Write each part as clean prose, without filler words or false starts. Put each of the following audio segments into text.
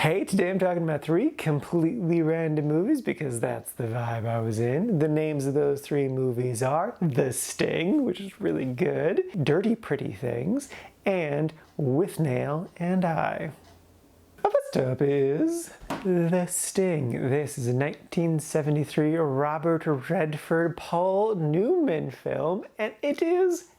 Hey, today I'm talking about 3 completely random movies because that's the vibe I was in. The names of those 3 movies are The Sting, which is really good, Dirty Pretty Things, and Withnail and I. First up is The Sting. This is a 1973 Robert Redford, Paul Newman film, and it is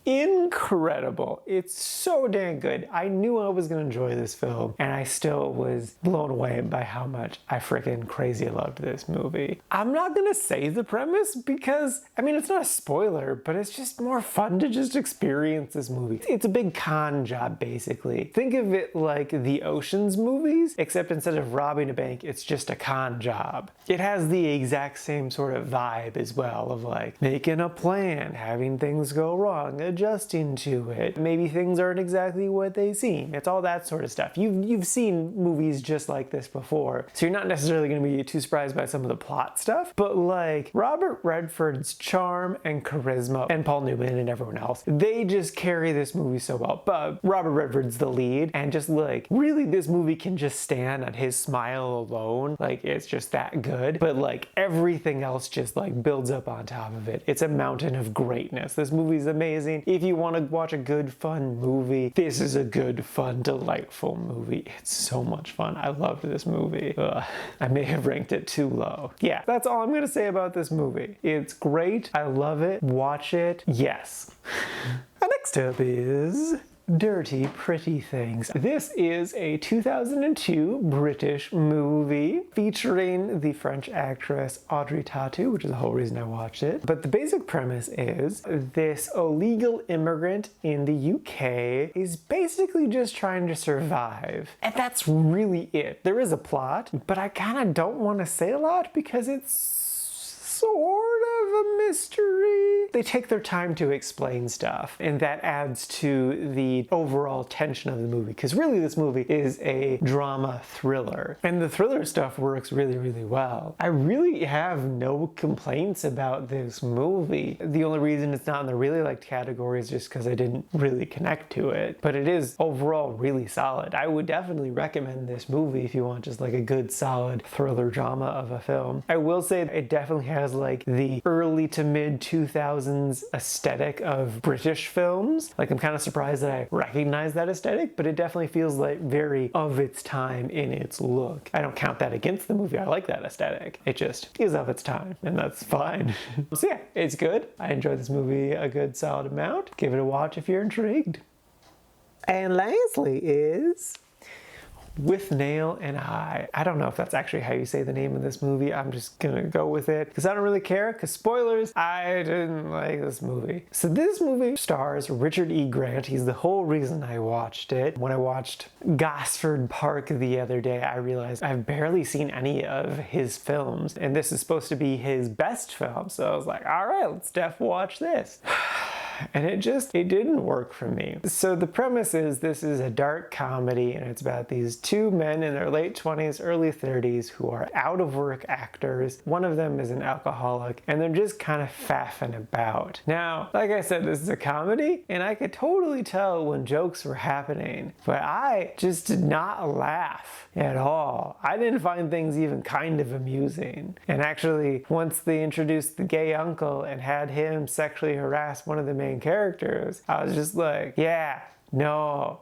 incredible. It's so dang good. I knew I was going to enjoy this film, and I still was blown away by how much I freaking crazy loved this movie. I'm not going to say the premise because, I mean, it's not a spoiler, but it's just more fun to just experience this movie. It's a big con job, basically. Think of it like the Ocean's movies, except instead of robbing a bank, it's just a con job. It has the exact same sort of vibe as well, of like making a plan, having things go wrong, adjusting to it. Maybe things aren't exactly what they seem. It's all that sort of stuff. You've seen movies just like this before, so you're not necessarily going to be too surprised by some of the plot stuff, but like Robert Redford's charm and charisma and Paul Newman and everyone else, they just carry this movie so well. But Robert Redford's the lead, and just like really this movie can just stand on his smile alone. Like it's just that good, but like everything else just like builds up on top of it. It's a mountain of greatness. This movie's amazing. If you want to watch a good, fun movie, this is a good, fun, delightful movie. It's so much fun. I loved this movie. I may have ranked it too low. Yeah, that's all I'm going to say about this movie. It's great. I love it. Watch it. Yes. Next up is Dirty Pretty Things. This is a 2002 British movie featuring the French actress Audrey Tautou, which is the whole reason I watched it. But the basic premise is this illegal immigrant in the UK is basically just trying to survive. And that's really it. There is a plot, but I kind of don't want to say a lot because it's sort of a mystery. They take their time to explain stuff, and that adds to the overall tension of the movie, because really this movie is a drama thriller, and the thriller stuff works really, really well. I really have no complaints about this movie. The only reason it's not in the really liked category is just because I didn't really connect to it, but it is overall really solid. I would definitely recommend this movie if you want just like a good, solid thriller drama of a film. I will say it definitely has like the early to mid 2000s aesthetic of British films. Like I'm kind of surprised that I recognize that aesthetic, but it definitely feels like very of its time in its look. I don't count that against the movie. I like that aesthetic. It just is of its time, and that's fine. So yeah, it's good. I enjoyed this movie a good solid amount. Give it a watch if you're intrigued. And lastly is Withnail and I. I don't know if that's actually how you say the name of this movie. I'm just gonna go with it because I don't really care, because spoilers, I didn't like this movie. So this movie stars Richard E. Grant. He's the whole reason I watched it. When I watched Gosford Park the other day, I realized I've barely seen any of his films, and this is supposed to be his best film. So I was like, all right, let's watch this. And it didn't work for me. So the premise is this is a dark comedy, and it's about these 2 men in their late 20s, early 30s who are out of work actors. One of them is an alcoholic, and they're just kind of faffing about. Now, like I said, this is a comedy, and I could totally tell when jokes were happening, but I just did not laugh at all. I didn't find things even kind of amusing. And actually, once they introduced the gay uncle and had him sexually harass one of the main characters, I was just like, yeah, no,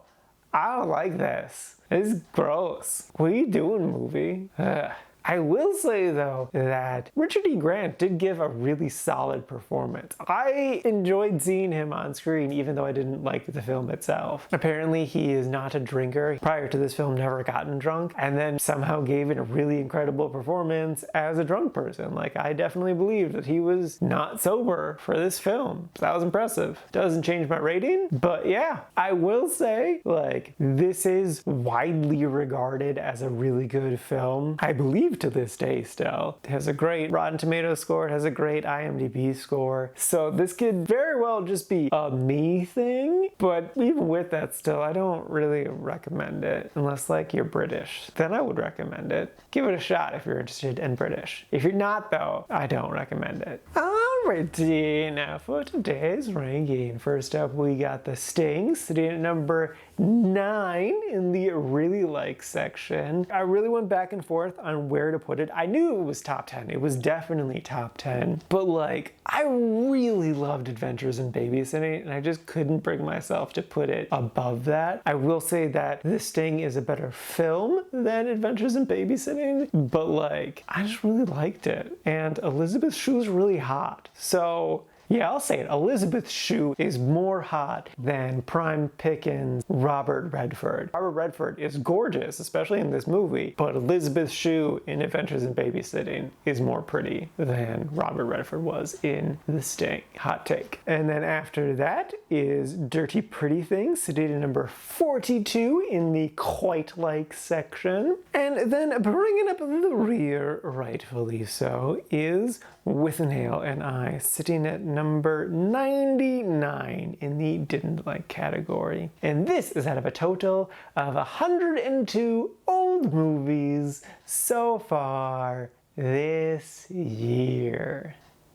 I don't like this. This is gross. What are you doing, movie? Ugh. I will say though that Richard E. Grant did give a really solid performance. I enjoyed seeing him on screen even though I didn't like the film itself. Apparently he is not a drinker. Prior to this film, never gotten drunk, and then somehow gave it a really incredible performance as a drunk person. Like I definitely believe that he was not sober for this film. So that was impressive. Doesn't change my rating, but yeah, I will say like this is widely regarded as a really good film. I believe to this day still. It has a great Rotten Tomatoes score, it has a great IMDb score. So this could very well just be a me thing, but even with that still, I don't really recommend it unless like you're British. Then I would recommend it. Give it a shot if you're interested in British. If you're not though, I don't recommend it. All Alrighty, now for today's ranking. First up, we got The Sting sitting at number 9 in the really like section. I really went back and forth on where to put it. I knew it was top 10. It was definitely top 10. But like, I really loved Adventures in Babysitting and I just couldn't bring myself to put it above that. I will say that The Sting is a better film than Adventures in Babysitting, but like, I just really liked it. And Elizabeth Shue's really hot. So yeah, I'll say it. Elizabeth Shue is more hot than prime pickings Robert Redford. Robert Redford is gorgeous, especially in this movie, but Elizabeth Shue in Adventures in Babysitting is more pretty than Robert Redford was in The Sting. Hot take. And then after that is Dirty Pretty Things, sitting at number 42 in the quite like section. And then bringing up the rear, rightfully so, is Withnail and I, sitting at number 99 in the didn't like category. And this is out of a total of 102 old movies so far this year.